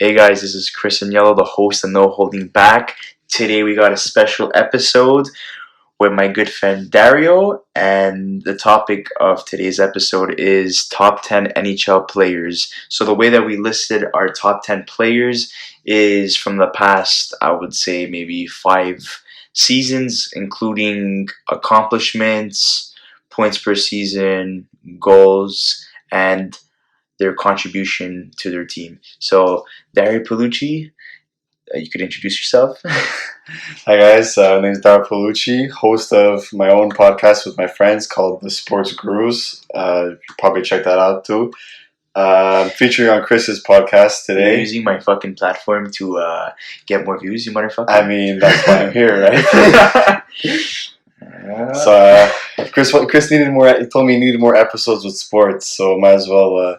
Hey guys, this is Chris and Yellow, the host of No Holding Back. Today we got a special episode with my good friend Dario, and the topic of today's episode is top 10 NHL players. So the way that we listed our top 10 players is from the past, I would say maybe 5 seasons, including accomplishments, points per season, goals, and their contribution to their team. So, Dario Palucci, you could introduce yourself. Hi guys, my name is Dario Palucci, host of my own podcast with my friends called The Sports Gurus. You probably check that out too. Featuring on Chris's podcast today. You're using my fucking platform to get more views, you motherfucker. I mean, that's why I'm here, right? So, Chris needed more. He told me he needed more episodes with sports, so might as well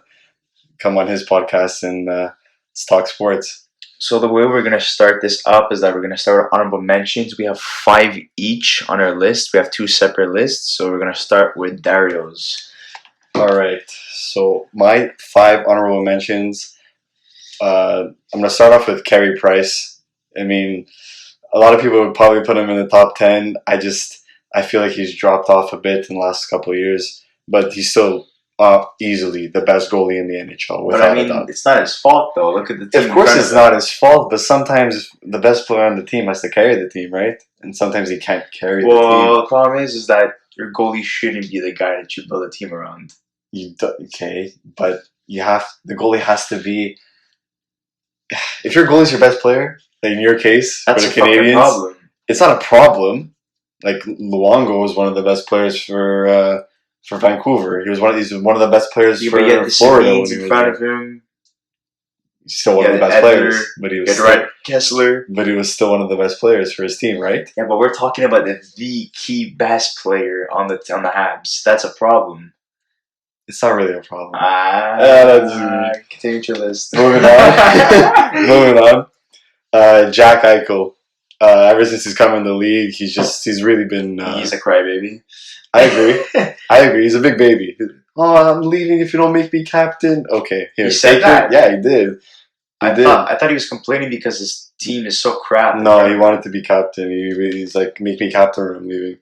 come on his podcast and let's talk sports. So the way we're going to start this up is that we're going to start with honorable mentions. We have 5 each on our list. We have 2 separate lists, so we're going to start with Dario's. Alright, so my 5 honorable mentions. I'm going to start off with Carey Price. I mean, a lot of people would probably put him in the top 10. I feel like he's dropped off a bit in the last couple of years, but he's still easily the best goalie in the NHL. But I mean, it's not his fault though. Look at the team. Of course, it's not his fault, but sometimes the best player on the team has to carry the team, right? And sometimes he can't carry the team. Well, the problem is that your goalie shouldn't be the guy that you build a team around. Okay, but the goalie has to be. If your goalie's your best player, like in your case, that's for the Canadiens, problem. It's not a problem. Like Luongo was one of the best players for Vancouver. He's one of the best players for Florida. In front of him. He's still one of the best players, but he was Kessler. But he was still one of the best players for his team, right? Yeah, but we're talking about the key best player on the Habs. That's a problem. It's not really a problem. Continue your list. Moving on. Moving on. Jack Eichel. Ever since he's come in the league, he's really been. He's a crybaby. I agree. He's a big baby. Oh, I'm leaving if you don't make me captain. Okay, here. He said that? Yeah, he did. I thought he was complaining because his team is so crap. No, he wanted to be captain. He's like, make me captain or I'm leaving.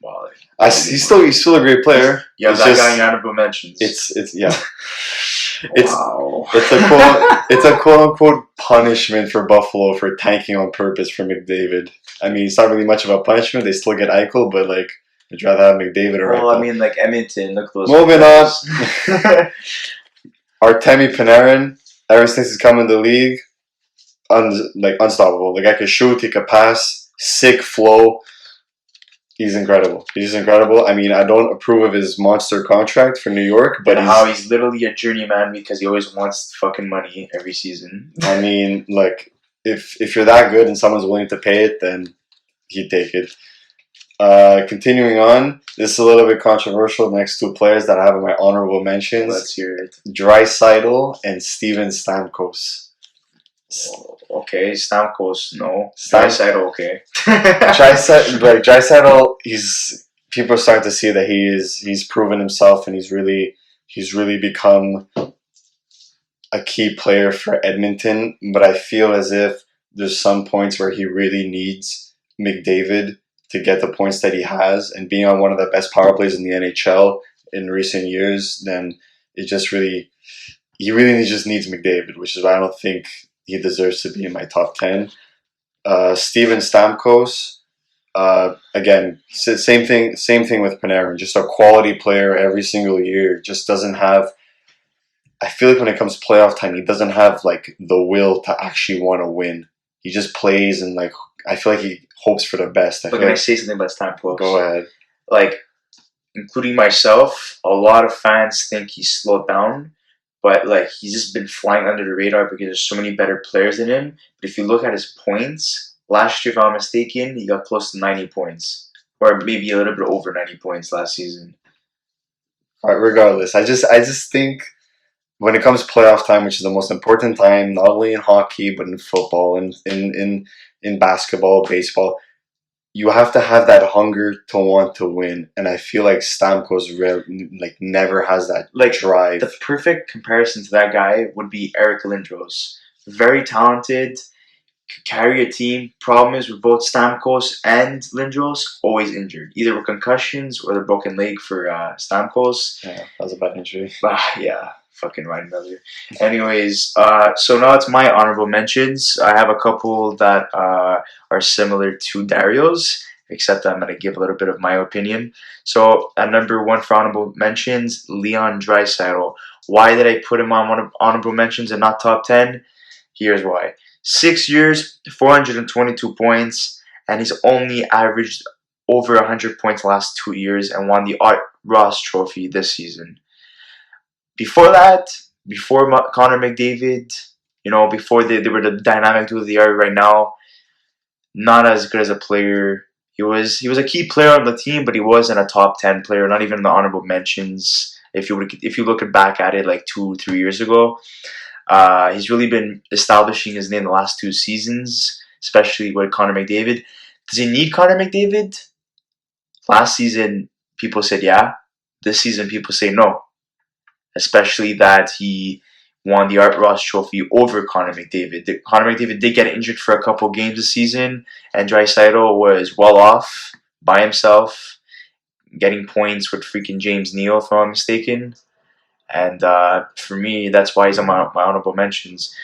Well, he's still a great player. Yeah, that guy in honorable mentions. It's yeah. Wow. It's a quote unquote punishment for Buffalo for tanking on purpose for McDavid. I mean, it's not really much of a punishment. They still get Eichel, but like, I'd rather have McDavid or Eichel. Well, I mean, like Edmonton, look at those. Moving on. Artemi Panarin, ever since he's come in the league, unstoppable. The guy can shoot, he can pass, sick flow. He's incredible. I mean, I don't approve of his monster contract for New York, but he's literally a journeyman because he always wants fucking money every season. I mean, like, if you're that good and someone's willing to pay it, then he'd take it. Continuing on, this is a little bit controversial. The next 2 players that I have in my honorable mentions. Let's hear it. Draisaitl and Steven Stamkos. Okay, Stamkos, no. Draisaitl, okay. Draisaitl, people are starting to see that he's proven himself and he's really become a key player for Edmonton. But I feel as if there's some points where he really needs McDavid to get the points that he has, and being on one of the best power plays in the NHL in recent years, then he really just needs McDavid, which is why I don't think he deserves to be in my top 10. Steven Stamkos, again, same thing with Panarin. Just a quality player every single year. Just doesn't have. I feel like when it comes to playoff time, he doesn't have like the will to actually want to win. He just plays and like I feel like he hopes for the best. Can I say something about Stamkos? Go ahead. Like, including myself, a lot of fans think he's slowed down. But, like, he's just been flying under the radar because there's so many better players than him. But if you look at his points, last year, if I'm not mistaken, he got close to 90 points. Or maybe a little bit over 90 points last season. All right, regardless, I just think when it comes to playoff time, which is the most important time, not only in hockey, but in football and in basketball, baseball, you have to have that hunger to want to win, and I feel like Stamkos never has that drive. The perfect comparison to that guy would be Eric Lindros. Very talented, could carry a team. Problem is with both Stamkos and Lindros, always injured, either with concussions or the broken leg for Stamkos. Yeah, that was a bad injury. Yeah, fucking Ryan Miller. Anyways, so now it's my honorable mentions. I have a couple that are similar to Dario's, except I'm going to give a little bit of my opinion. So at number one for honorable mentions, Leon Draisaitl. Why did I put him on one of honorable mentions and not top 10? Here's why. 6 years, 422 points, and he's only averaged over 100 points the last 2 years and won the Art Ross Trophy this season. Before that, before Connor McDavid, before they were the dynamic duo they are right now, not as good as a player. He was a key player on the team, but he wasn't a top 10 player, not even in the honorable mentions. If you look back at it like 2-3 years ago, he's really been establishing his name the last 2 seasons, especially with Connor McDavid. Does he need Connor McDavid? Last season, people said yeah. This season, people say no. Especially that he won the Art Ross Trophy over Connor McDavid. Connor McDavid did get injured for a couple games this season, and Draisaitl was well off by himself, getting points with freaking James Neal, if I'm not mistaken. And for me, that's why he's on my honorable mentions.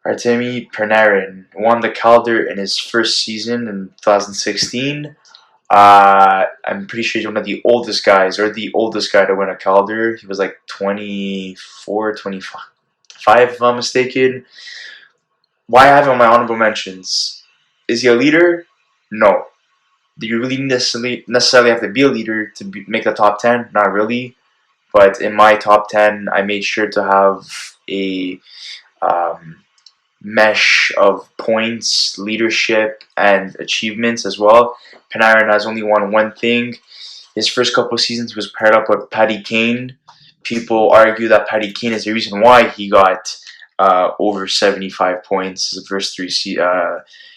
Artemi Panarin won the Calder in his first season in 2016. I'm pretty sure he's one of the oldest guys, or the oldest guy to win a Calder. He was like 24, 25, if I'm mistaken. Why I have him on my honorable mentions? Is he a leader? No. Do you really necessarily have to be a leader to make the top 10? Not really. But in my top 10, I made sure to have a mesh of points, leadership, and achievements as well. Panarin has only won one thing. His first couple of seasons he was paired up with Patty Kane. People argue that Patty Kane is the reason why he got over 75 points his first 3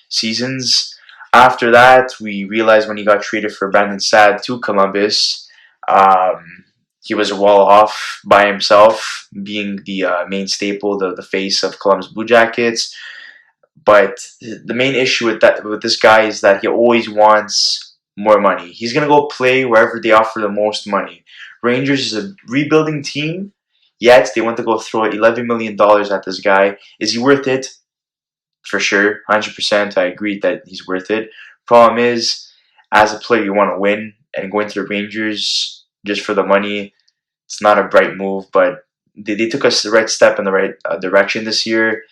seasons. After that, we realized when he got traded for Brandon Saad to Columbus, he was well off by himself, being the main staple, the face of Columbus Blue Jackets. But the main issue with this guy is that he always wants more money. He's gonna go play wherever they offer the most money. Rangers is a rebuilding team, yet they want to go throw $11 million at this guy. Is he worth it? For sure, 100%. I agree that he's worth it. Problem is, as a player, you want to win, and going to the Rangers just for the money, it's not a bright move. But they took us the right step in the right direction this year.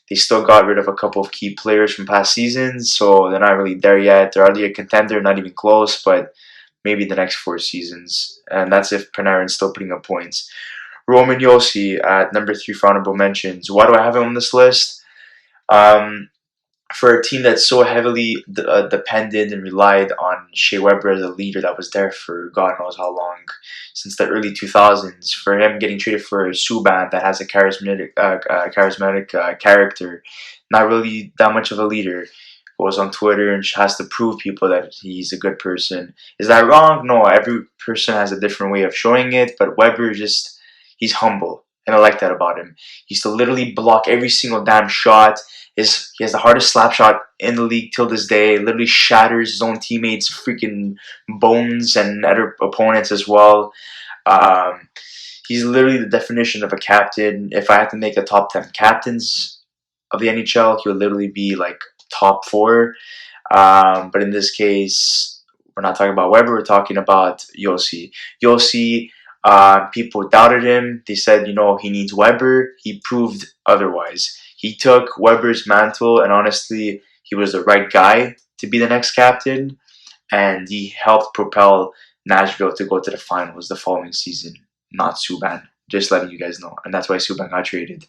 They still got rid of a couple of key players from past seasons, so they're not really there yet. They're already a contender, not even close, but maybe the next 4 seasons. And that's if Panarin's still putting up points. Roman Josi at number 3 for honorable mentions. Why do I have him on this list? For a team that's so heavily dependent and relied on Shea Weber as a leader that was there for God knows how long, since the early 2000s, for him getting traded for Subban that has a charismatic character, not really that much of a leader, goes on Twitter and has to prove people that he's a good person. Is that wrong? No, every person has a different way of showing it, but Weber he's humble, and I like that about him. He used to literally block every single damn shot. He has the hardest slap shot in the league till this day. Literally shatters his own teammates' freaking bones and other opponents as well. He's literally the definition of a captain. If I had to make the top 10 captains of the NHL, he would literally be like top 4. But in this case, we're not talking about Weber. We're talking about Josi. Josi, people doubted him. They said, he needs Weber. He proved otherwise. He took Weber's mantle, and honestly, he was the right guy to be the next captain, and he helped propel Nashville to go to the finals the following season, not Subban. Just letting you guys know, and that's why Subban got traded.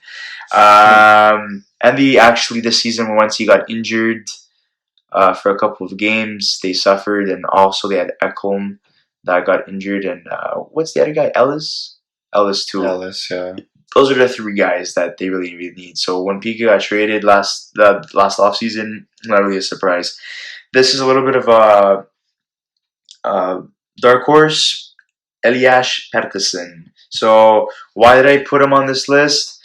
And this season, once he got injured for a couple of games, they suffered, and also they had Ekholm that got injured, and what's the other guy? Ellis too. Ellis, yeah. Those are the 3 guys that they really need. So when Pika got traded last offseason, not really a surprise. this is a little bit of a dark horse, Elias Pettersson. So why did I put him on this list?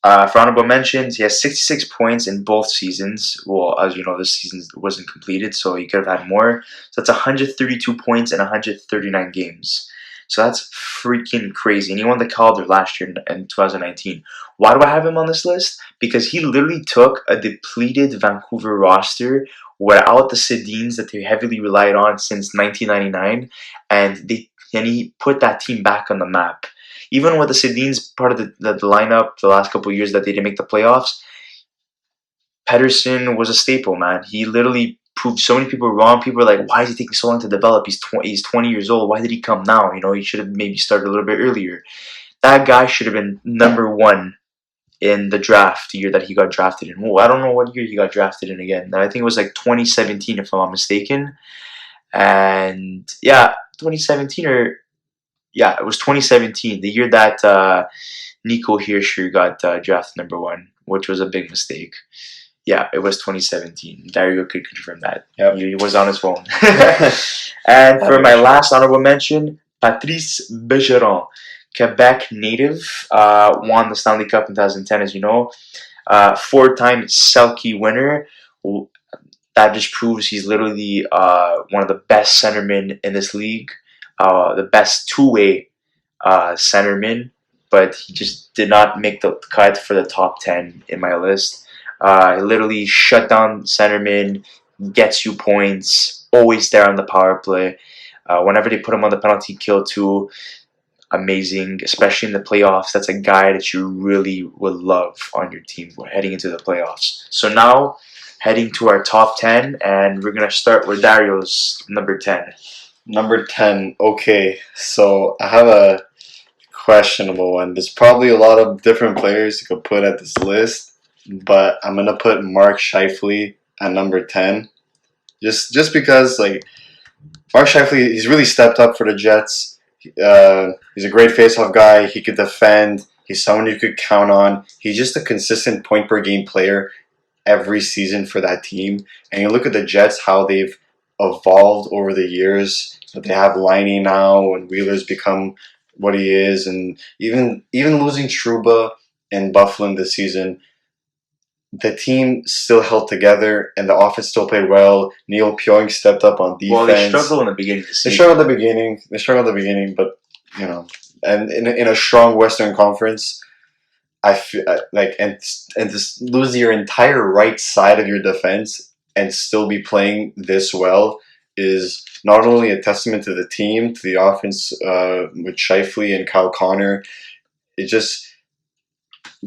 For honorable mentions, he has 66 points in both seasons. Well, as you know, this season wasn't completed, so he could have had more. So that's 132 points in 139 games. So that's freaking crazy. And he won the Calder last year in 2019. Why do I have him on this list? Because he literally took a depleted Vancouver roster without the Sedins that they heavily relied on since 1999, and he put that team back on the map. Even with the Sedins part of the lineup the last couple of years that they didn't make the playoffs, Pettersson was a staple, man. He literally proved so many people wrong. People were like, why is he taking so long to develop? He's 20 years old. Why did he come now? He should have maybe started a little bit earlier. That guy should have been number one in the draft the year that he got drafted in. Well, I don't know what year he got drafted in again. I think it was like 2017, if I'm not mistaken. And yeah, 2017 or... Yeah, it was 2017, the year that Nico Hirscher got drafted number one, which was a big mistake. Yeah, it was 2017. Dario could confirm that. Yep. He was on his phone. And for my last honorable mention, Patrice Bergeron, Quebec native, won the Stanley Cup in 2010, as you know. Four-time Selke winner. That just proves he's literally one of the best centermen in this league. The best two-way centerman, but he just did not make the cut for the top 10 in my list. He literally shut down centerman, gets you points, always there on the power play. Whenever they put him on the penalty kill too, amazing, especially in the playoffs. That's a guy that you really would love on your team heading into the playoffs. So now, heading to our top 10, and we're going to start with Dario's number 10. Number 10. Okay, so I have a questionable one. There's probably a lot of different players you could put at this list, but I'm going to put Mark Scheifele at number 10. Just because, Mark Scheifele, he's really stepped up for the Jets. He's a great face-off guy. He could defend. He's someone you could count on. He's just a consistent point-per-game player every season for that team. And you look at the Jets, how they've evolved over the years. That they have Liney now, and Wheeler's become what he is, and even losing Trouba and Bufflin this season, the team still held together, and the offense still played well. Neil Pionk stepped up on defense. Well, they struggled in the beginning of the season. They struggled at the beginning, but and in a strong Western Conference, I feel and to lose your entire right side of your defense and still be playing this well is not only a testament to the team, to the offense with Scheifele and Kyle Connor. It just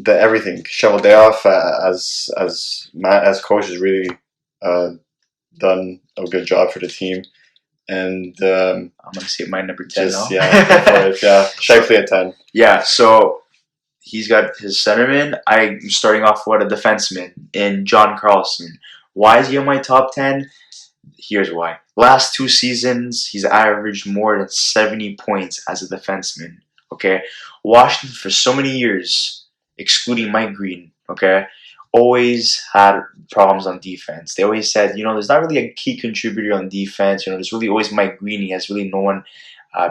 everything. Cheveldayoff as coach has really done a good job for the team. And I'm gonna say my number 10 now. Yeah, Scheifele at 10. Yeah, so he's got his centerman. I'm starting off with a defenseman in John Carlson. Why is he on my top 10? Here's why. Last two seasons, he's averaged more than 70 points as a defenseman. Okay, Washington for so many years, excluding Mike Green. Okay, always had problems on defense. They always said, there's not really a key contributor on defense. There's really always Mike Green. He has really no one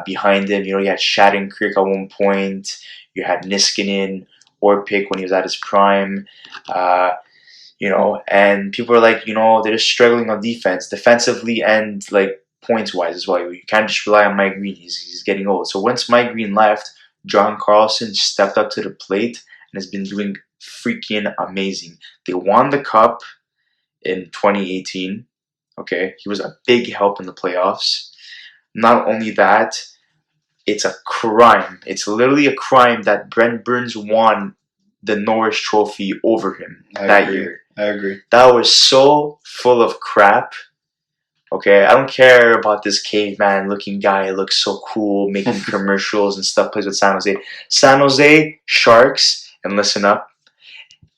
behind him. You had Shattenkirk at one point. You had Niskanen, Orpik when he was at his prime. And people are like, they're just struggling on defense, defensively and points-wise as well. You can't just rely on Mike Green. He's getting old. So once Mike Green left, John Carlson stepped up to the plate and has been doing freaking amazing. They won the Cup in 2018. Okay, he was a big help in the playoffs. Not only that, it's a crime. It's literally a crime that Brent Burns won the Norris Trophy over him that year. I agree. That was so full of crap. Okay, I don't care about this caveman looking guy. Looks so cool, making commercials and stuff. Plays with San Jose. San Jose Sharks, and listen up,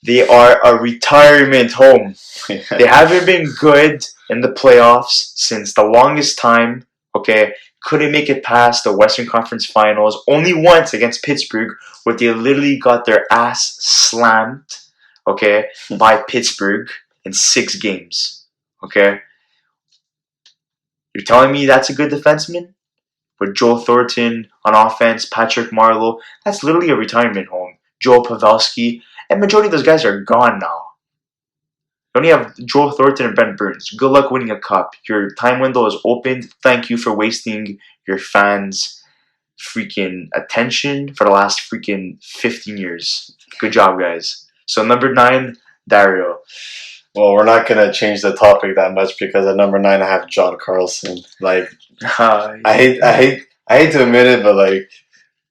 they are a retirement home. They haven't been good in the playoffs since the longest time. Okay, couldn't make it past the Western Conference Finals. Only once against Pittsburgh, where they literally got their ass slammed. Okay, by Pittsburgh in 6 games. Okay, You're telling me that's a good defenseman? With Joe Thornton on offense, Patrick Marleau, that's literally a retirement home. Joe Pavelski, and majority of those guys are gone now. You only have Joe Thornton and Brent Burns. Good luck winning a cup. Your time window is opened. Thank you for wasting your fans' freaking attention for the last freaking 15 years. Good job, guys. So number 9, Dario. Well, we're not gonna change the topic that much because at number 9 I have John Carlson. Like, I hate to admit it, but like,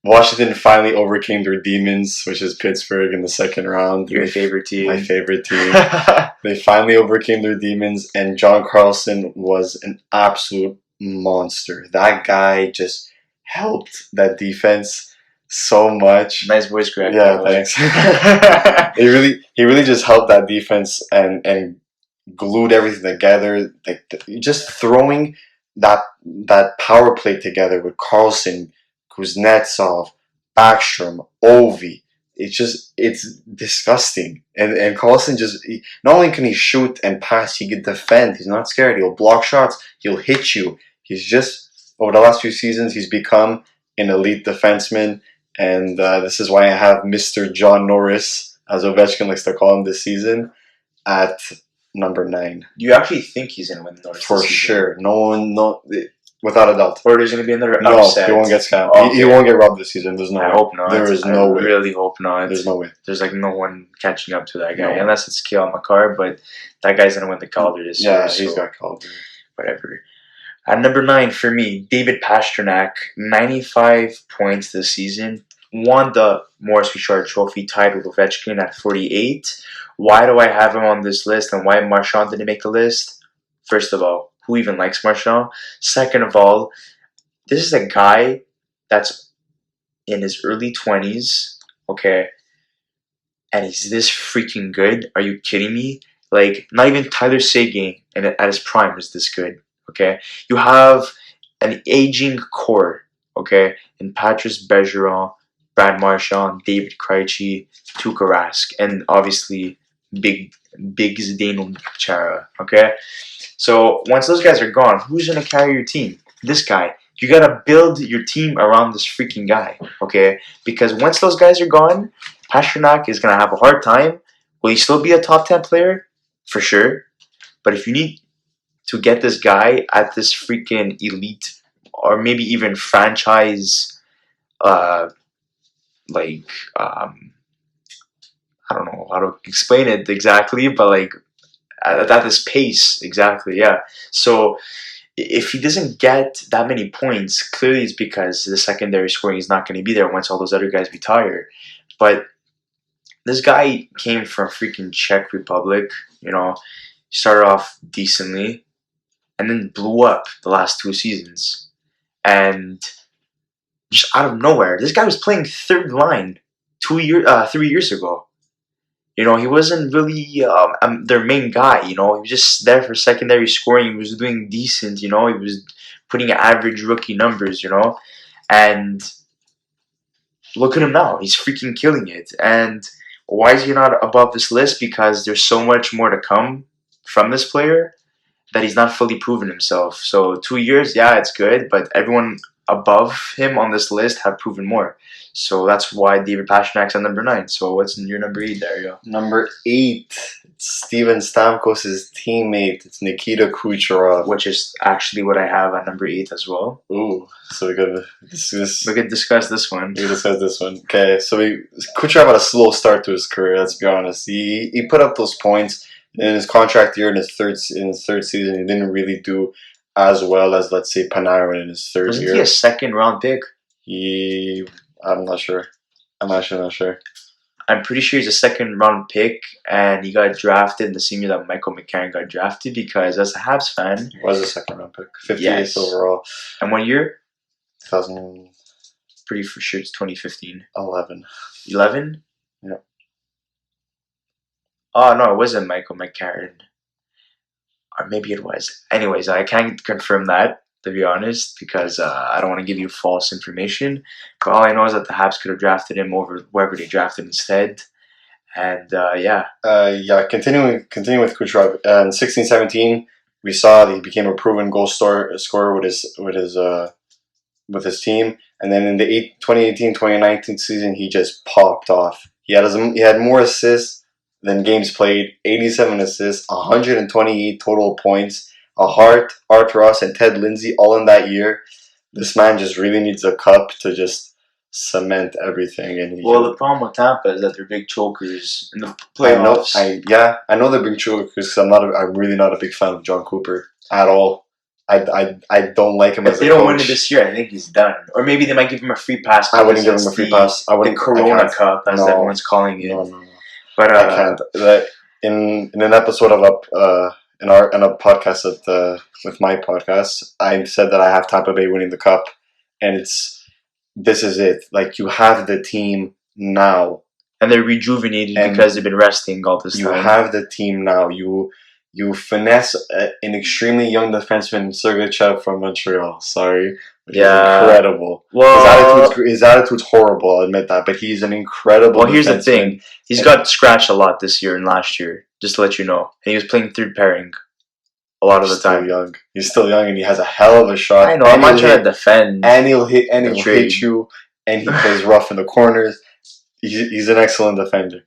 Washington finally overcame their demons, which is Pittsburgh in the second round. Your favorite team. My favorite team. They finally overcame their demons, and John Carlson was an absolute monster. That guy just helped that defense so much. Nice voice crack. Yeah, thanks. he really just helped that defense and glued everything together. Like, just throwing that power play together with Carlson, Kuznetsov, Backstrom, Ovi. It's disgusting. And Carlson not only can he shoot and pass, he can defend. He's not scared. He'll block shots. He'll hit you. He's just, over the last few seasons, he's become an elite defenseman. And this is why I have Mr. John Norris, as Ovechkin likes to call him this season, at number 9. Do you actually think he's going to win the Norris For sure. No, without a doubt. Or there's going to be another No, upset? he won't get scammed. Okay. He won't get robbed this season. There's no way. I hope not. There is no way. I really hope not. There's no way. There's like no one catching up to that guy. No. Unless it's Kale McCarr, but that guy's going to win the Calder this year. Yeah, he's got Calder. Whatever. At number 9 for me, David Pastrnak, 95 points this season. Won the Morris Richard Trophy, tied with Ovechkin at 48. Why do I have him on this list, and why Marchand didn't make the list? First of all, who even likes Marchand? Second of all, this is a guy that's in his early 20s, okay, and he's this freaking good. Are you kidding me? Like, not even Tyler Seguin at his prime is this good, okay? You have an aging core, okay, in Patrice Bergeron, Brad Marchand, David Krejci, Tuukka Rask, and obviously big Zdeno Chara, okay? So once those guys are gone, who's going to carry your team? This guy. You got to build your team around this freaking guy, okay? Because once those guys are gone, Pastrnak is going to have a hard time. Will he still be a top 10 player? For sure. But if you need to get this guy at this freaking elite or maybe even franchise I don't know how to explain it exactly, but like at this pace, exactly, yeah. So if he doesn't get that many points, clearly it's because the secondary scoring is not going to be there once all those other guys retire. But this guy came from freaking Czech Republic, you know, started off decently and then blew up the last 2 seasons. And just out of nowhere, this guy was playing third line 3 years ago. You know, he wasn't really their main guy, you know. He was just there for secondary scoring. He was doing decent, you know. He was putting average rookie numbers, you know. And look at him now. He's freaking killing it. And why is he not above this list? Because there's so much more to come from this player that he's not fully proven himself. So 2 years, yeah, it's good. But everyone above him on this list have proven more. So that's why David Pastrnak's at number 9. So what's your number 8, Dario? Number 8, it's Steven Stamkos' teammate. It's Nikita Kucherov. Which is actually what I have at number 8 as well. Ooh, so we could discuss this one. We discuss this one. Okay, so Kucherov had a slow start to his career, let's be honest. He put up those points in his contract year in his third season. He didn't really do as well as, let's say, Panarin in his third year. Wasn't he a second-round pick? I'm not sure. I'm actually not sure. I'm pretty sure he's a second-round pick, and he got drafted in the same year that Michael Mackinnon got drafted because, as a Habs fan... He was a second-round pick. 58th overall. And what year? 2000... Pretty for sure it's 2015. 11. 11? Yeah. Oh, no, it wasn't Michael McCarron. Or maybe it was. Anyways, I can't confirm that, to be honest, because I don't want to give you false information. But all I know is that the Habs could have drafted him over whoever they drafted instead. And, yeah. Continuing with Kucherov. In 16-17, we saw that he became a proven goal scorer with his team. And then in the 2018-2019 season, he just popped off. He had more assists than games played, 87 assists, 128 total points, a Hart Ross, and Ted Lindsay all in that year. This man just really needs a cup to just cement everything. And the problem with Tampa is that they're big chokers in the playoffs. I know they're big chokers because I'm really not a big fan of John Cooper at all. I don't like him as a coach. If they don't win it this year, I think he's done. Or maybe they might give him a free pass. I wouldn't give him a free pass. The Corona Cup, as everyone's calling it. No. But I can't. In an episode of in a podcast with my podcast, I said that I have Tampa Bay winning the cup, and this is it. Like, you have the team now, and they're rejuvenated because they've been resting all this time. You have the team now. You finesse an extremely young defenseman, Sergachev from Montreal. Sorry. Yeah. Incredible. Well, his attitude's horrible, I'll admit that, but he's an incredible here's the thing. He's got scratched a lot this year and last year, just to let you know. And he was playing third pairing a lot of the time. He's still young, and he has a hell of a shot. I know, I'm not trying to defend. And he'll hit you, and he plays rough in the corners. He's an excellent defender.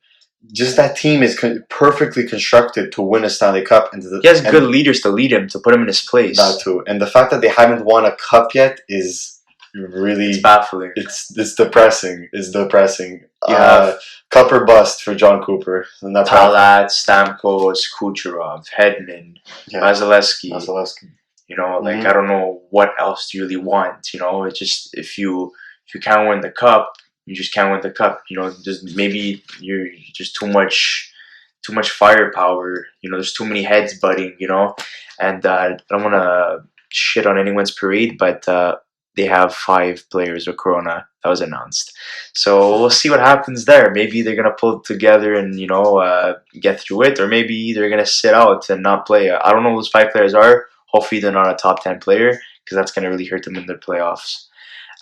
Just that team is perfectly constructed to win a Stanley Cup. And he has good leaders to lead him, to put him in his place. That too. And the fact that they haven't won a cup yet is really... It's baffling. It's depressing. It's depressing. Cup or bust for John Cooper. And that's Palat, Stamkos, Kucherov, Hedman, Vasilevsky. You know, I don't know what else do you really want. You know, it's just if you can't win the cup, you just can't win the cup. You know, just maybe you're just too much firepower. You know, there's too many heads butting. You know, and I don't want to shit on anyone's parade, but they have 5 players with Corona. That was announced, so we'll see what happens there. Maybe they're gonna pull it together and get through it, or maybe they're gonna sit out and not play. I don't know who those 5 players are. Hopefully, they're not a top 10 player because that's gonna really hurt them in their playoffs.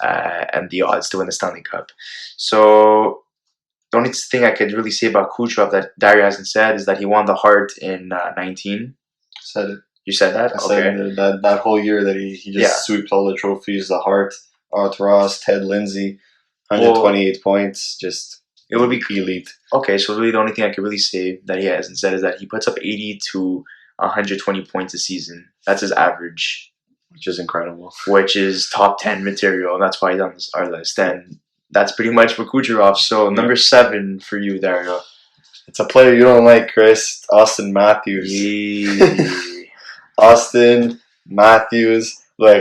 And the odds to win the Stanley Cup. So the only thing I could really say about Kucherov that Dario hasn't said is that he won the Hart in 19. Said it. You said that? I said that whole year that he just swept all the trophies, the Hart Ross, Ted Lindsay, 128 points, just it would be elite. Okay, so really the only thing I could really say that he hasn't said is that he puts up 80 to 120 points a season. That's his average. Which is incredible. Which is top 10 material, and that's why he's on our list. And that's pretty much for Kucherov. So number 7 for you, Dario. It's a player you don't like, Chris. Austin Matthews. Austin Matthews. I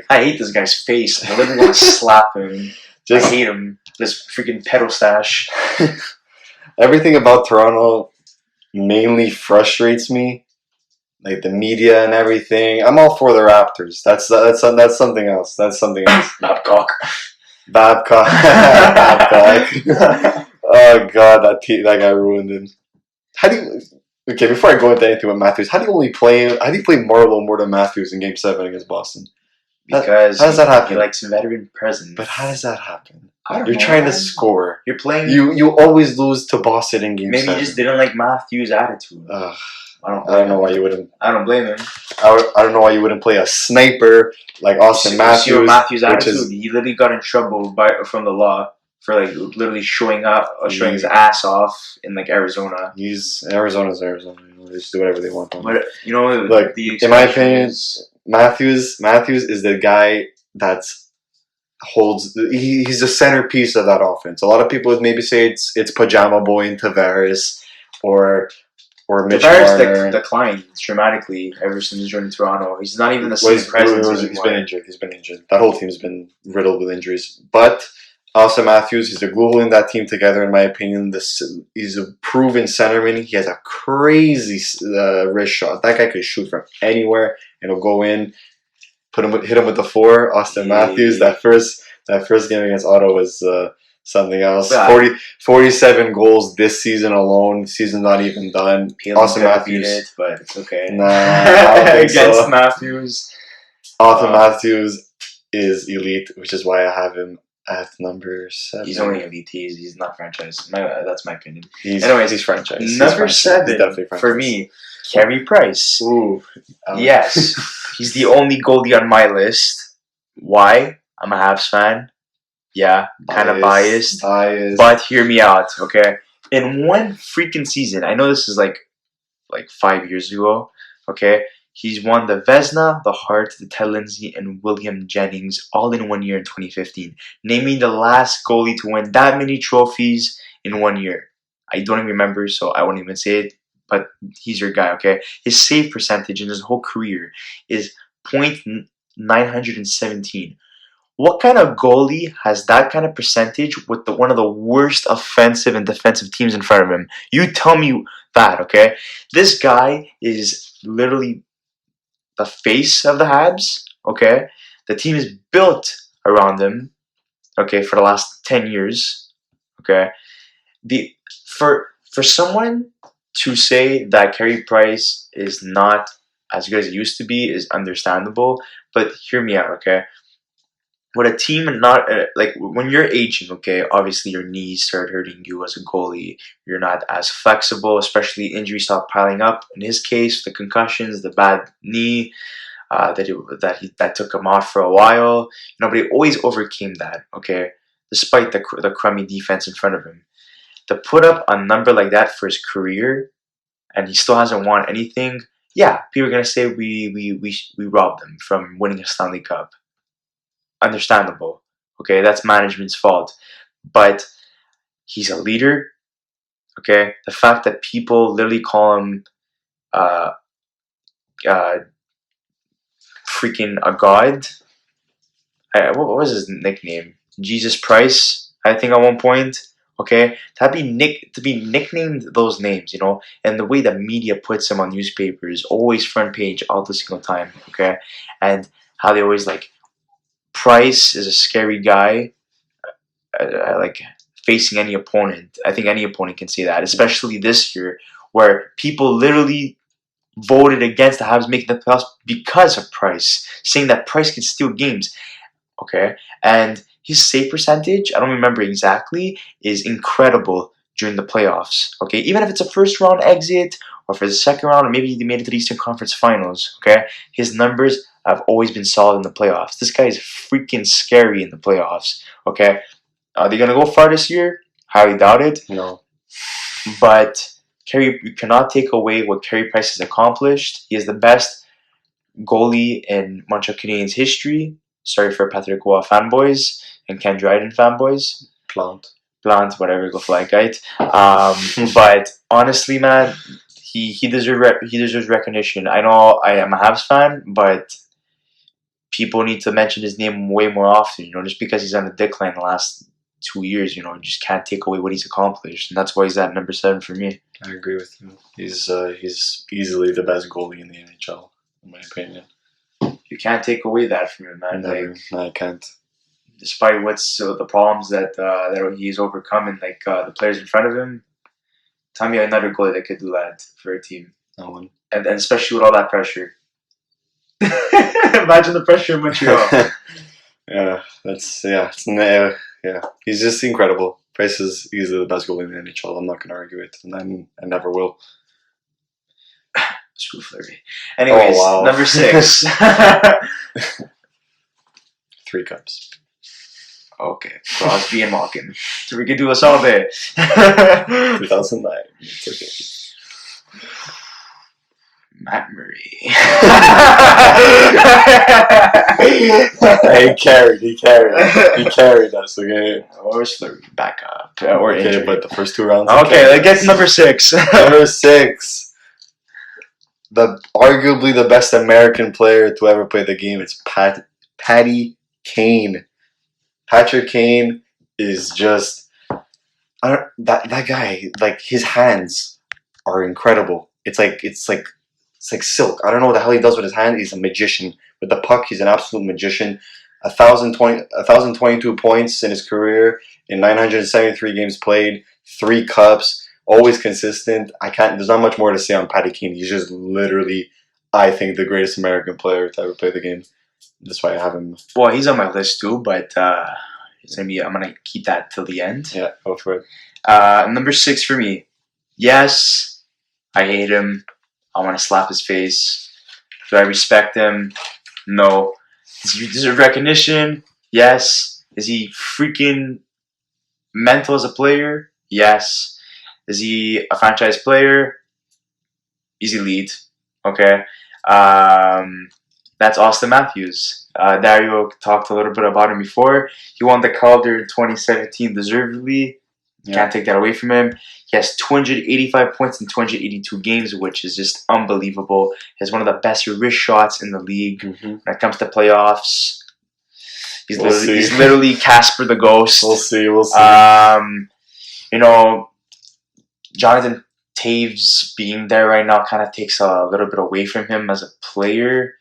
hate this guy's face. I literally want to slap him. I hate him. This freaking pedo stash. Everything about Toronto mainly frustrates me. Like the media and everything. I'm all for the Raptors. That's something else. Babcock. Babcock. Oh God, that guy ruined him. Okay, before I go into anything with Matthews, how do you play Marleau more than Matthews in Game 7 against Boston? Because how does that happen? He likes veteran presence. But how does that happen? You're trying to score. You're playing. You always lose to Boston in Game 7. Maybe you just didn't like Matthews' attitude. I don't know why you wouldn't. I don't blame him. I don't know why you wouldn't play a sniper like Austin Matthews. Matthews' attitude. He literally got in trouble from the law for literally showing his ass off in Arizona. Arizona's Arizona. They just do whatever they want. But in my opinion, Matthews is the guy he's the centerpiece of that offense. A lot of people would maybe say it's Pajama Boy and Tavares or Mitch Marner. Declined dramatically ever since he's joined Toronto. He's not even the same presence anymore. He's been injured. That whole team's been riddled with injuries. But Austin Matthews, he's the glue holding that team together, in my opinion. He's a proven centerman. He has a crazy wrist shot. That guy could shoot from anywhere and he'll go in. Hit him with the 4. Austin Matthews. That first game against Ottawa was something else. 47 goals this season alone. Season's not even done. Austin Matthews, but it's okay. Nah, I don't think against Matthews. Austin Matthews is elite, which is why I have him at number 7. He's only elite. He's not franchise. That's my opinion. Anyways, he's franchise. Number 7 for me. Carey Price. Ooh. Yes. He's the only goalie on my list. Why? I'm a Habs fan. Yeah, kind of biased. But hear me out, okay? In one freaking season, I know this is like 5 years ago, okay? He's won the Vezina, the Hart, the Ted Lindsay, and William Jennings all in 1 year in 2015. Name me the last goalie to win that many trophies in 1 year. I don't even remember, so I won't even say it, but he's your guy, okay? His save percentage in his whole career is .917. What kind of goalie has that kind of percentage with one of the worst offensive and defensive teams in front of him? You tell me that, okay? This guy is literally the face of the Habs, okay? The team is built around him, okay, for the last 10 years, okay? For someone to say that Carey Price is not as good as it used to be is understandable, but hear me out, okay? With a team not like when you're aging, okay, obviously your knees start hurting you as a goalie. You're not as flexible, especially injuries start piling up. In his case, the concussions, the bad knee, that took him off for a while. But he always overcame that, okay, despite the crummy defense in front of him. To put up a number like that for his career, and he still hasn't won anything. Yeah, people are gonna say we robbed him from winning a Stanley Cup. Understandable. Okay, that's management's fault. But he's a leader. Okay, the fact that people literally call him uh, uh, freaking a god. What was his nickname? Jesus Price, I think at one point. Okay, to be nicknamed those names, and the way the media puts him on newspapers, always front page all the single time. Okay, and how they always Price is a scary guy. Like facing any opponent. I think any opponent can say that, especially this year, where people literally voted against the Habs making the playoffs because of Price, saying that Price can steal games. Okay, and his save percentage, I don't remember exactly, is incredible during the playoffs. Okay, even if it's a first round exit or for the second round, or maybe they made it to the Eastern Conference Finals. Okay, his numbers have always been solid in the playoffs. This guy is freaking scary in the playoffs. Okay, are they gonna go far this year? Highly doubt it. No. But you cannot take away what Carey Price has accomplished. He is the best goalie in Montreal Canadiens history. Sorry for Patrick Roy fanboys and Ken Dryden fanboys. Plant, whatever, go fly kite. But honestly, man, he deserves recognition. I know I am a Habs fan, but people need to mention his name way more often. Just because he's on the decline the last 2 years, you just can't take away what he's accomplished, and that's why he's at number 7 for me. I agree with you. He's easily the best goalie in the NHL, in my opinion. You can't take away that from him, man. Never. No, I can't. Despite what's the problems that he's overcome and the players in front of him, tell me another goalie that could do that for a team. No one. And especially with all that pressure. Imagine the pressure in Montreal. Yeah. He's just incredible. Price is easily the best goalie in the NHL. I'm not going to argue it, and I never will. Screw Fleury. Anyways, number 6. 3 cups. Okay, Crosby and Mackinnon. So we could do this all day. 2009. It's okay. Matt Murray. He carried us, okay? Or Fleury, back up. Or injury. But the first 2 rounds. Okay, let's get to number 6. Number 6. Arguably the best American player to ever play the game. It's Patty Kane. Patrick Kane is just that guy. His hands are incredible. It's like silk. I don't know what the hell he does with his hand. He's a magician. With the puck, he's an absolute magician. 1,022 points in his career in 973 games played. 3 cups. Always consistent. There's not much more to say on Patty Kane. He's just literally, I think, the greatest American player to ever play the game. That's why I have him. Well, he's on my list too, but I'm gonna keep that till the end. Yeah, go for it. Number 6 for me. Yes, I hate him. I want to slap his face. Do I respect him? No. Does he deserve recognition? Yes. Is he freaking mental as a player? Yes. Is he a franchise player? He's elite. Okay. That's Austin Matthews. Dario talked a little bit about him before. He won the Calder in 2017 deservedly. Yeah. Can't take that away from him. He has 285 points in 282 games, which is just unbelievable. He has one of the best wrist shots in the league. Mm-hmm. When it comes to playoffs, he's We'll literally Casper the Ghost. We'll see. You know, Jonathan Taves being there right now kind of takes a little bit away from him as a player.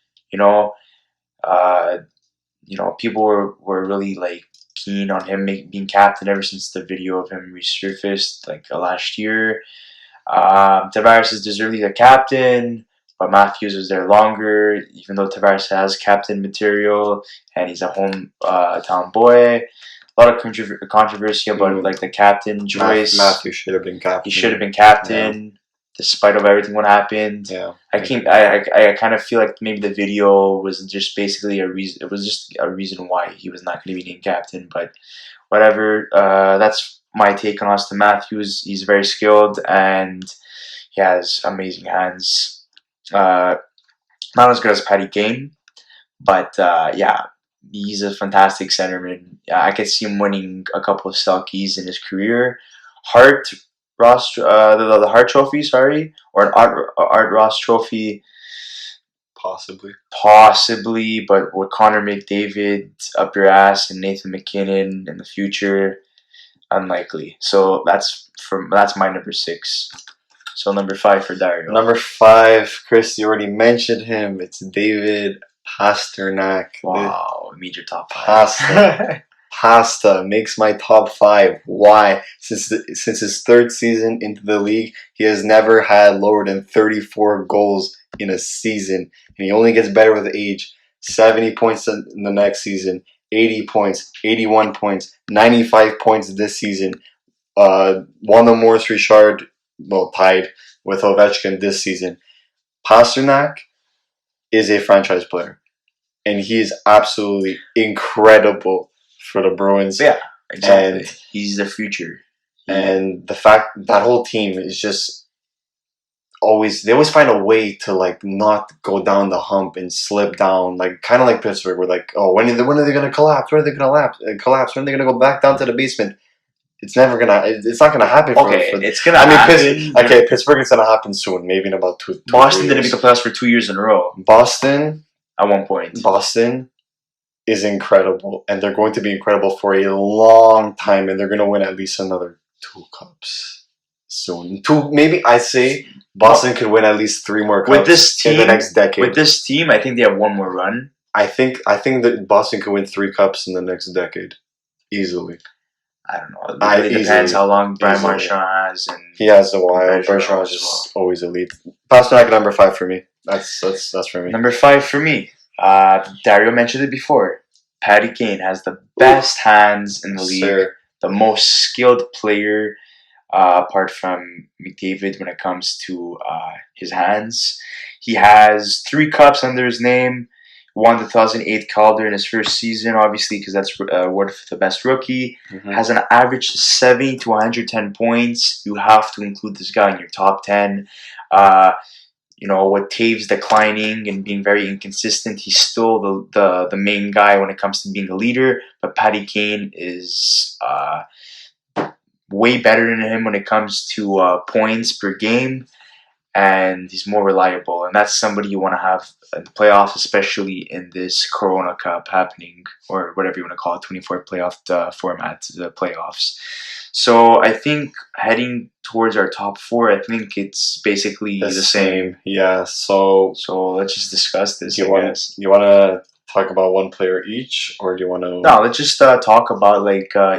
People were really like keen on him being captain ever since the video of him resurfaced like last year. Tavares is deservedly the captain, but Matthews was there longer, even though Tavares has captain material and he's a hometown boy. A lot of controversy about like the captain choice. Matthews should have been captain. He should have been captain, despite of everything what happened. Yeah. I kind of feel like maybe the video was just basically a reason. It was just a reason why he was not going to be named captain. But whatever. That's my take on Austin Matthews. He's very skilled and he has amazing hands. Not as good as Patty Kane, but yeah. He's a fantastic centerman. I could see him winning a couple of Selkies in his career. The Hart Trophy, or an Art Ross Trophy, possibly. But with Connor McDavid up your ass and Nathan MacKinnon in the future, unlikely. So that's my number 6. So number 5 for Dario. Number 5, Chris, you already mentioned him. It's David Pastrnak. Wow, it made your top 5. Pasta makes my top 5. Why? Since his 3rd season into the league, he has never had lower than 34 goals in a season, and he only gets better with age. 70 points in the next season, 80 points, 81 points, 95 points this season. Won the Morris Richard, tied with Ovechkin this season. Pastrnak is a franchise player, and he is absolutely incredible for the Bruins. Yeah, exactly. And he's the future. And the fact that whole team is just they always find a way to like not go down the hump and slip down, like kind of like Pittsburgh. We're like, oh, when are they going to collapse? When are they going to collapse? When are they going to go back down to the basement? It's not gonna happen. It's gonna happen. Pittsburgh, it's gonna happen soon. Maybe in about 2 Boston didn't make the playoffs for 2 years in a row. Boston, at one point. Boston is incredible, and they're going to be incredible for a long time, and they're going to win at least another 2 cups soon. 2, maybe I say Boston could win at least 3 more cups with this team, in the next decade. With this team, I think they have one more run. I think that Boston could win 3 cups in the next decade, easily. I don't know. It really depends how long Brian Marchand has, and he has a while. Bergeron is just always elite. Pastrnak number 5 for me. That's for me. Number 5 for me. Dario mentioned it before. Patty Kane has the best hands in the league. Sir. The most skilled player, apart from McDavid, when it comes to his hands. He has 3 cups under his name. Won the 2008 Calder in his first season, obviously, because that's awarded for the best rookie. Mm-hmm. Has an average of 70 to 110 points. You have to include this guy in your top 10. With Taves declining and being very inconsistent, he's still the main guy when it comes to being a leader. But Patty Kane is way better than him when it comes to points per game. And he's more reliable, and that's somebody you want to have in the playoffs, especially in this Corona Cup happening, or whatever you want to call it, 24 playoff format, the playoffs. So I think heading towards our top 4, I think it's basically the same. Yeah. So let's just discuss this. You want to talk about one player each, or do you want to? No, let's just talk about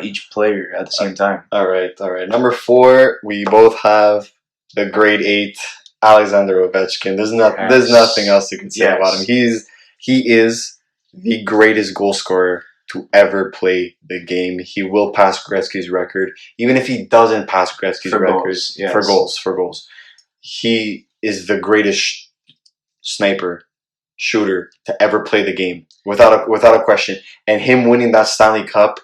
each player at the same time. All right. Number 4, we both have the grade 8. Alexander Ovechkin. There's nothing else you can say about him. He is the greatest goal scorer to ever play the game. He will pass Gretzky's record, even if he doesn't pass Gretzky's record for goals. He is the greatest sniper, shooter to ever play the game, without a question. And him winning that Stanley Cup,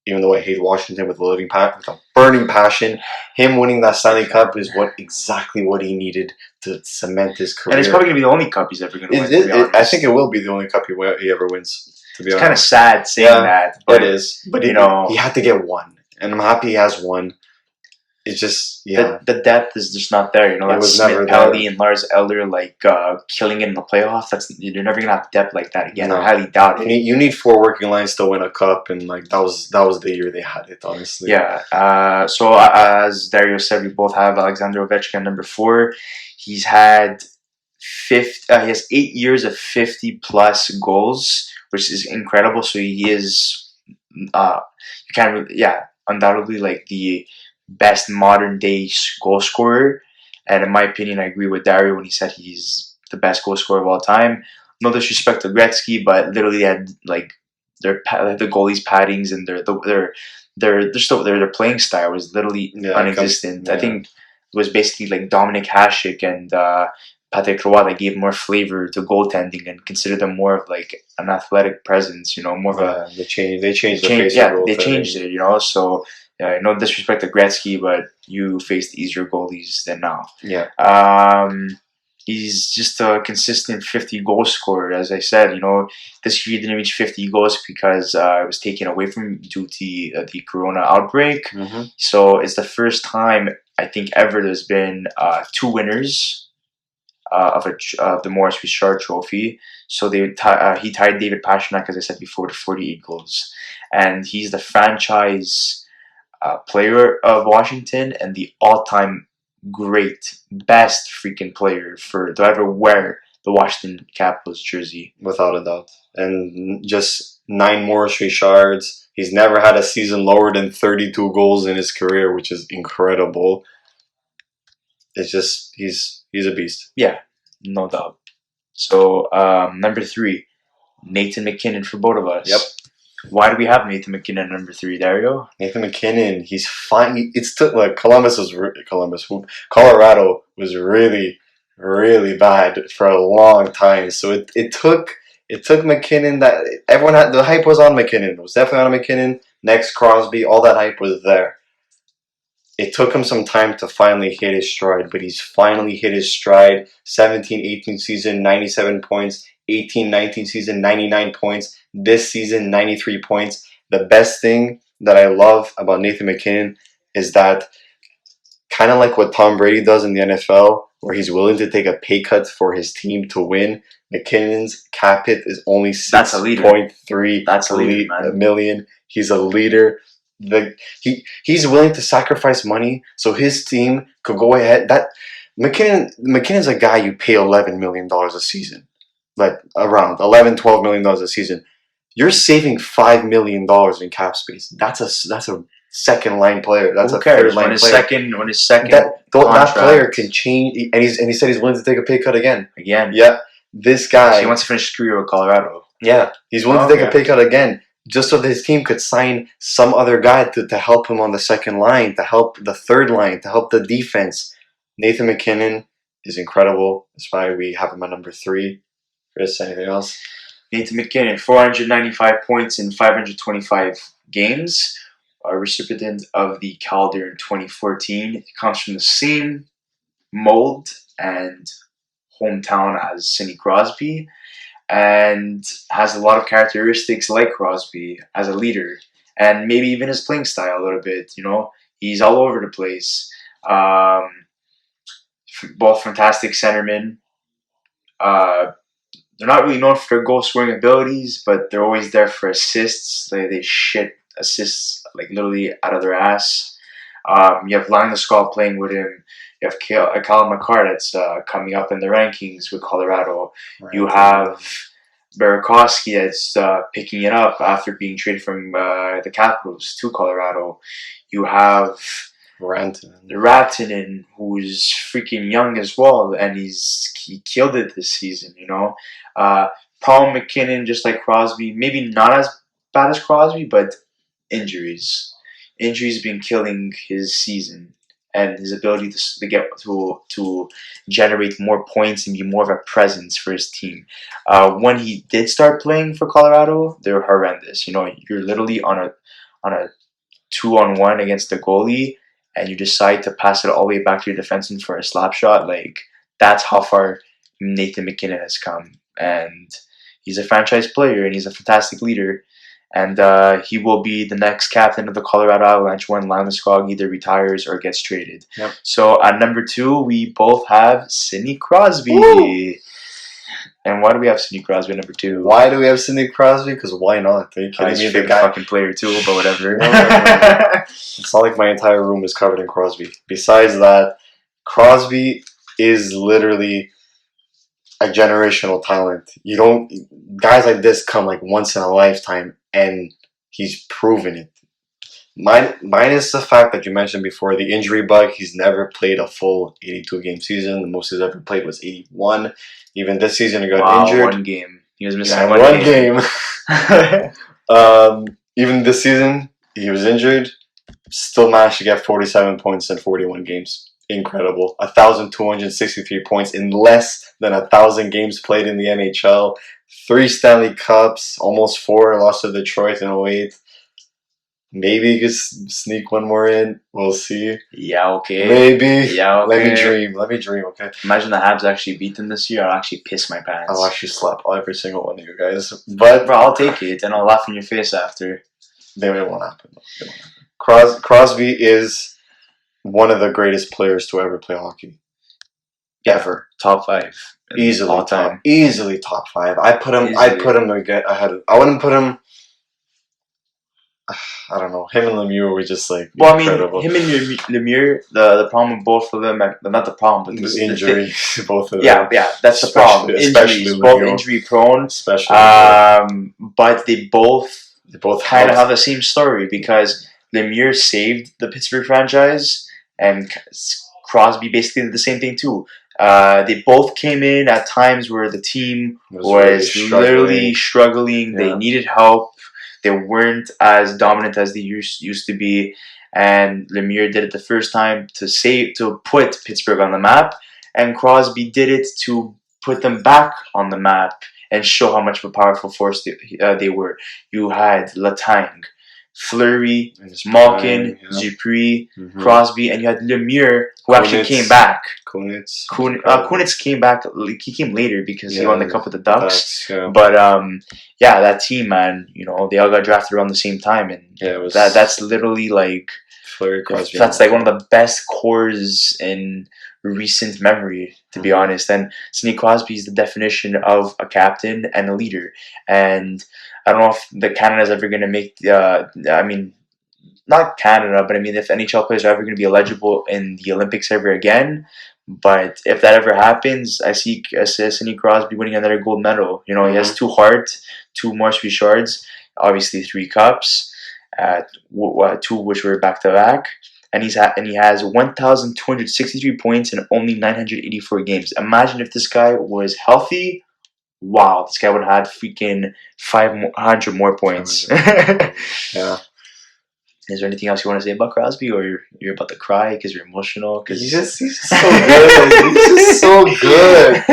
even though I hate Washington with a burning passion, him winning that Stanley Cup is exactly what he needed to cement his career. And it's probably going to be the only cup he's ever going to win, to be honest. I think it will be the only cup he ever wins, to be honest. It's kind of sad saying that. But, it is. But he had to get one. And I'm happy he has one. It's just, the depth is just not there. That's Smith, Pelly, and Lars Eller killing it in the playoffs. You're never gonna have depth like that again. I highly doubt it. You need 4 working lines to win a cup, and that was the year they had it. Honestly, yeah. So as Dario said, we both have Alexander Ovechkin number 4. He's had he has 8 years of 50+ goals, which is incredible. So he is undoubtedly the best modern day goal scorer, and in my opinion, I agree with Dario when he said he's the best goal scorer of all time. No disrespect to Gretzky, but literally they had the goalies' paddings and their playing style was literally non-existent. I think it was basically Dominic Hasek and Patrick Roy that gave more flavor to goaltending and considered them more of an athletic presence. More of a they changed the face of goaltending. They changed it. So. No disrespect to Gretzky, but you faced easier goalies than now. Yeah. He's just a consistent 50 goal scorer. As I said, this year he didn't reach 50 goals because it was taken away from him due to the Corona outbreak. Mm-hmm. So it's the first time I think ever there's been 2 winners of the Maurice Richard Trophy. So he tied David Pastrnak, as I said before, to 48 goals, and he's the franchise player of Washington and the all-time best freaking player to ever wear the Washington Capitals jersey. Without a doubt. And just 9 Maurice Richards. He's never had a season lower than 32 goals in his career, which is incredible. It's just, he's a beast. Yeah, no doubt. So, number 3, Nathan MacKinnon for both of us. Yep. Why do we have Nathan MacKinnon number 3, Dario? Nathan MacKinnon, he's fine. Colorado was really, really bad for a long time. So it took MacKinnon that everyone had. The hype was on MacKinnon. It was definitely on MacKinnon. Next, Crosby, all that hype was there. It took him some time to finally hit his stride, but he's finally hit his stride. 17-18 season, 97 points. 18-19 season, 99 points. This season, 93 points. The best thing that I love about Nathan MacKinnon is that, kind of like what Tom Brady does in the NFL, where he's willing to take a pay cut for his team to win, McKinnon's cap hit is only 6.3 million. He's a leader. He's willing to sacrifice money so his team could go ahead. McKinnon's a guy you pay $11 million a season. Around $11-12 million a season. You're saving $5 million in cap space. That's a second line player. That's a third line player. When his second that player can change, and he said he's willing to take a pay cut again. Yeah, this guy. So he wants to finish his career with Colorado. Yeah, he's willing to take a pay cut again, just so that his team could sign some other guy to help him on the second line, to help the third line, to help the defense. Nathan MacKinnon is incredible. That's why we have him at number 3. Chris, anything else? Nathan MacKinnon, 495 points in 525 games. A recipient of the Calder in 2014. He comes from the same mold and hometown as Sidney Crosby, and has a lot of characteristics like Crosby as a leader, and maybe even his playing style a little bit. He's all over the place. Both fantastic centermen. They're not really known for their goal-scoring abilities, but they're always there for assists. They shit assists literally out of their ass. You have Landeskog playing with him. You have Callum McCarr that's coming up in the rankings with Colorado. Right. You have Burakovsky that's picking it up after being traded from the Capitals to Colorado. You have Rantanen, who's freaking young as well, and he killed it this season. Paul McKinnon, just like Crosby, maybe not as bad as Crosby, but injuries been killing his season. and his ability to get to generate more points and be more of a presence for his team. When he did start playing for Colorado, they were horrendous. You're literally on a 2-on-1 against the goalie, and you decide to pass it all the way back to your defenseman for a slap shot. Like, that's how far Nathan MacKinnon has come, and he's a franchise player, and he's a fantastic leader. And he will be the next captain of the Colorado Avalanche when Landeskog either retires or gets traded. Yep. So at number 2, we both have Sidney Crosby. Woo! And why do we have Sidney Crosby at number 2? Why do we have Sidney Crosby? Because why not? Are you kidding He's me? your The favorite guy. fucking player too, but whatever. No. It's not like my entire room is covered in Crosby. Besides that, Crosby is literally a generational talent. Guys like this come like once in a lifetime, and he's proven it. Minus the fact that you mentioned before, the injury bug. He's never played a full 82-game season. The most he's ever played was 81. Even this season, he got injured. One game. He was missing one game. Even this season, he was injured. Still managed to get 47 points in 41 games. Incredible. 1,263 points in less than 1,000 games played in the NHL. 3 Stanley Cups, almost 4, lost to Detroit in 08. Maybe he could sneak one more in. We'll see. Yeah, okay. Maybe. Yeah, okay. Let me dream, okay? Imagine the Habs actually beat them this year. I'll actually piss my pants. I'll actually slap every single one of you guys. But bro, I'll take it, and I'll laugh in your face after. It won't happen. Crosby is one of the greatest players to ever play hockey. Ever. Top 5. Easily all time. Easily top 5. I'd put him to get ahead of. I wouldn't put him. I don't know. Him and Lemieux were just like incredible. Him and Lemieux, the problem with both of them, not the problem, but the injury, both of them. Yeah, that's the problem. Injuries, both injury prone. Especially, but they both kind of helped. have the same story because Lemieux saved the Pittsburgh franchise, and Crosby basically did the same thing too. They both came in at times where the team was literally struggling. They needed help. They weren't as dominant as they used to be, and Lemieux did it the first time to put Pittsburgh on the map, and Crosby did it to put them back on the map and show how much of a powerful force they were. You had Letang, Fleury, Malkin, Dupuis, Crosby, and you had Lemieux, who actually came back. Kunitz came back. He came later because he won the cup with the Ducks. But that team, man, they all got drafted around the same time, and that's literally like Fleury, Crosby. That's like one of the best cores in recent memory, to be honest. And Sidney Crosby is the definition of a captain and a leader. And I don't know if the Canada is ever going to make not Canada, but if NHL players are ever going to be eligible in the Olympics ever again. But if that ever happens, I see Sidney Crosby winning another gold medal. He has 2 Hart, 2 Maurice Shards, obviously 3 cups, 2 which were back to back, and he has 1,263 points in only 984 games. Imagine if this guy was healthy. Wow, this guy would have had freaking 500 more points. Yeah. Is there anything else you want to say about Crosby, or you're about to cry because you're emotional? Cause he's just so good. He's just so good.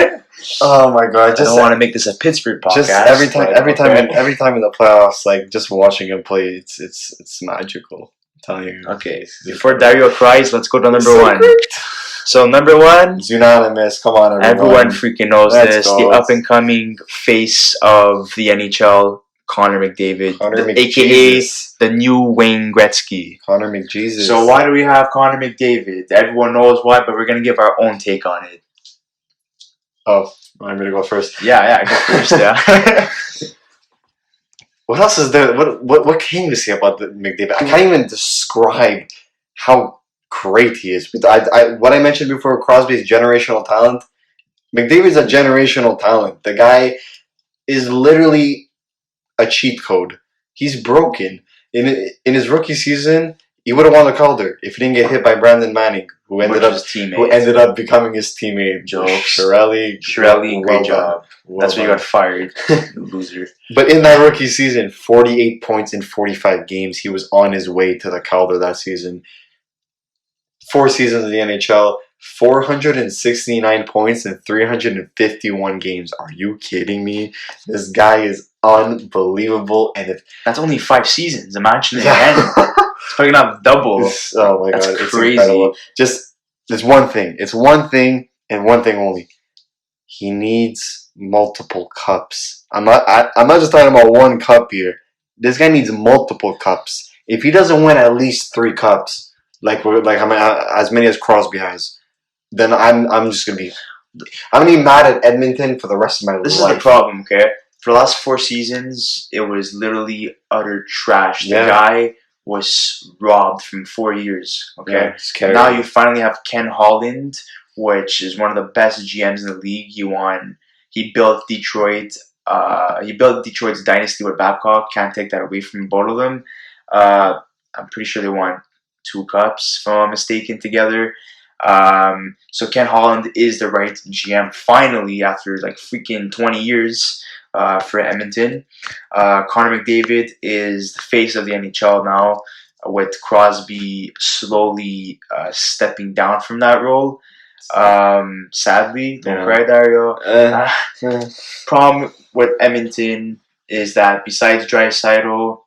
Oh my god! I don't want to make this a Pittsburgh podcast. Just every time in the playoffs, like just watching him play, it's magical. I'm telling you. Okay, before Dario cries, let's go to number 1. So number 1, it's unanimous. Come on, everyone freaking knows this. The up and coming face of the NHL. Connor McDavid, a.k.a. the new Wayne Gretzky. Connor McJesus. So why do we have Connor McDavid? Everyone knows why, but we're going to give our own take on it. Oh, I'm going to go first. Yeah, go first, yeah. What else is there? What can you say about the McDavid? I can't even describe how great he is. What I mentioned before, Crosby's generational talent. McDavid's a generational talent. The guy is literally a cheat code. He's broken. In his rookie season, he would have won the Calder if he didn't get hit by Brandon Manning, who ended up becoming his teammate. Shirelli, great job. That's why you got fired, loser. But in that rookie season, 48 points in 45 games. He was on his way to the Calder that season. 4 seasons of the NHL, 469 points in 351 games. Are you kidding me? This guy is unbelievable. And if That's only 5 seasons. Imagine it again. It's probably gonna have double. Oh my That's god, crazy. it's incredible. Just there's one thing. It's one thing and one thing only. He needs multiple cups. I'm not just talking about one cup here. This guy needs multiple cups. If he doesn't win at least 3 cups, as many as Crosby has, then I'm just gonna be mad at Edmonton for the rest of my life. This is the problem, okay? For the last 4 seasons, it was literally utter trash. The guy was robbed from 4 years, okay? Yeah, now you finally have Ken Holland, which is one of the best GMs in the league. He built Detroit. He built Detroit's dynasty with Babcock. Can't take that away from both of them. I'm pretty sure they won 2 cups, if I'm not mistaken, together. So Ken Holland is the right GM finally after like freaking 20 years for Edmonton. Connor McDavid is the face of the NHL now, with Crosby slowly stepping down from that role. Sadly, don't cry, Dario. Problem with Edmonton is that besides Draisaitl,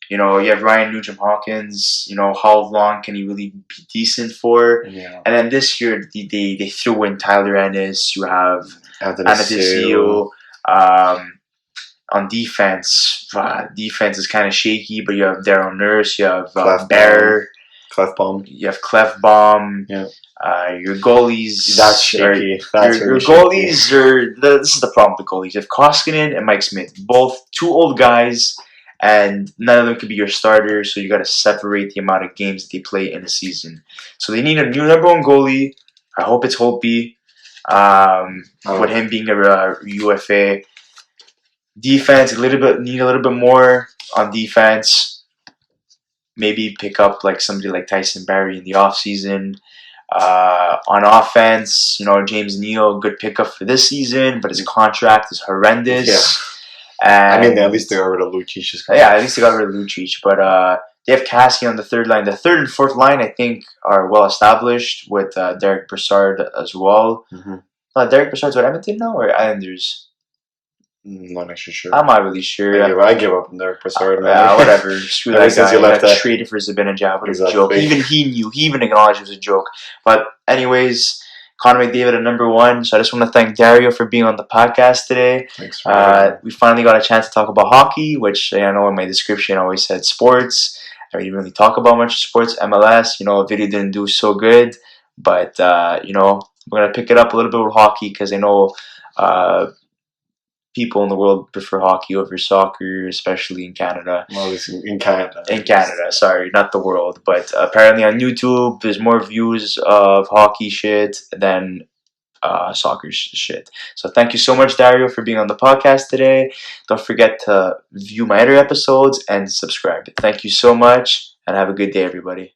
you have Ryan Nugent-Hopkins. How long can he really be decent for? Yeah. And then this year, they threw in Tyler Ennis. You have Anastasio. On defense, defense is kind of shaky, but you have Daryl Nurse. You have Bear. Clefbaum. You have Clefbaum. Yeah. Your goalies. That's shaky. Your goalies are. This is the problem with the goalies. You have Koskinen and Mike Smith, both 2 old guys, and none of them could be your starters. So you got to separate the amount of games that they play in a season. So they need a new number 1 goalie. I hope it's Holtby. With him being a UFA. Defense, need a little bit more on defense. Maybe pick up like somebody like Tyson Barrie in the offseason. On offense, James Neal, good pickup for this season, but his contract is horrendous. Yeah. And at least they got rid of Lucic. Yeah, at least they got rid of Lucic. But they have Cassidy on the 3rd line. The 3rd and 4th line, I think, are well established with Derek Brassard as well. Mm-hmm. Derek Brassard's with Edmonton now or Islanders? Not actually sure. I'm not really sure. I give up on Derek Brassard. Whatever. Screw that guy. Since you left that. Traded for Zibanejad. What a joke. Even he knew. He even acknowledged it was a joke. But anyways, Connor McDavid at number 1. So I just want to thank Dario for being on the podcast today. Thanks for we finally got a chance to talk about hockey, which I know in my description I always said sports. I didn't really talk about much sports. MLS, the video didn't do so good. But, we're going to pick it up a little bit with hockey because I know people in the world prefer hockey over soccer, especially in Canada. Well, in Canada. In Canada, sorry, not the world. But apparently on YouTube, there's more views of hockey shit than soccer shit. So thank you so much, Dario, for being on the podcast today. Don't forget to view my other episodes and subscribe. Thank you so much, and have a good day, everybody.